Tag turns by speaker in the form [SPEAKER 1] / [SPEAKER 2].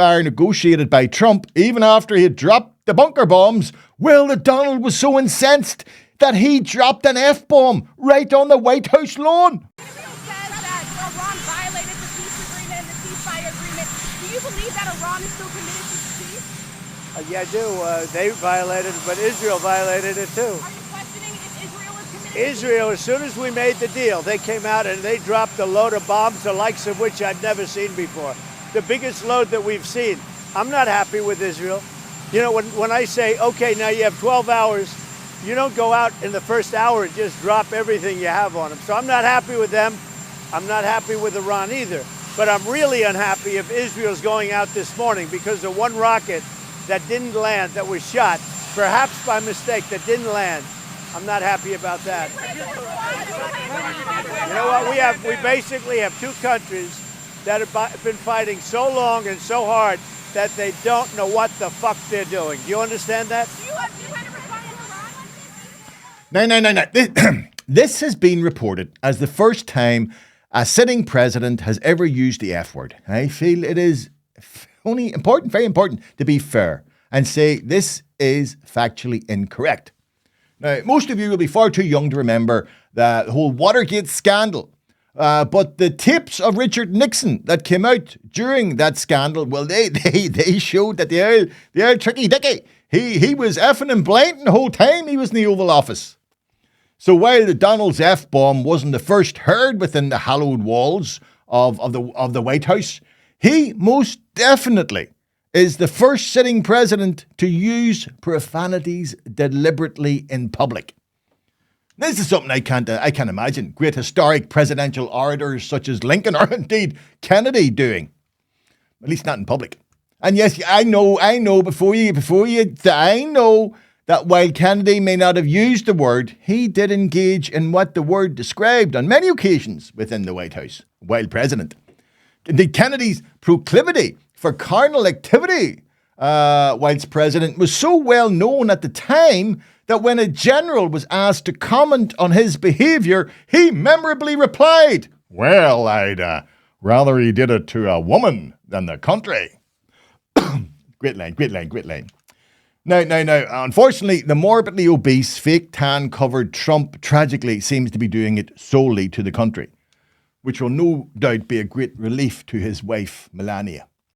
[SPEAKER 1] ceasefire negotiated by Trump, even after he had dropped the bunker bombs, well, the Donald was so incensed that he dropped an F-bomb right on the White House lawn.
[SPEAKER 2] Israel says that Iran violated the peace agreement and the ceasefire agreement. Do you believe that Iran is still committed to peace?
[SPEAKER 3] Yeah, I do. They violated it, but Israel violated it too.
[SPEAKER 2] Are you questioning if Israel is committed?
[SPEAKER 3] Israel, as soon as we made the deal, they came out and they dropped a load of bombs, the likes of which I'd never seen before. The biggest load that we've seen. I'm not happy with Israel. You know, when I say, okay, now you have 12 hours, you don't go out in the first hour and just drop everything you have on them. So I'm not happy with them. I'm not happy with Iran either. But I'm really unhappy if Israel's going out this morning because of one rocket that didn't land, that was shot, perhaps by mistake, that didn't land. I'm not happy about that. You know what? We basically have two countries that have been fighting so long and so hard that they don't know what the fuck they're doing. Do you understand that?
[SPEAKER 1] No. This has been reported as the first time a sitting president has ever used the F word. I feel it is only important, very important, to be fair and say this is factually incorrect. Now, most of you will be far too young to remember the whole Watergate scandal. But the tapes of Richard Nixon that came out during that scandal, well, they showed that the old tricky dicky, he was effing and blanting the whole time he was in the Oval Office. So while the Donald's F-bomb wasn't the first heard within the hallowed walls of the White House, he most definitely is the first sitting president to use profanities deliberately in public. This is something I can't imagine great historic presidential orators such as Lincoln or indeed Kennedy doing. At least not in public. And yes, I know, I know that while Kennedy may not have used the word, he did engage in what the word described on many occasions within the White House while president. Indeed, Kennedy's proclivity for carnal activity whilst president was so well known at the time that when a general was asked to comment on his behaviour, he memorably replied, "Well, I'd rather he did it to a woman than the country." Great line. Now, unfortunately, the morbidly obese, fake tan-covered Trump tragically seems to be doing it solely to the country, which will no doubt be a great relief to his wife, Melania.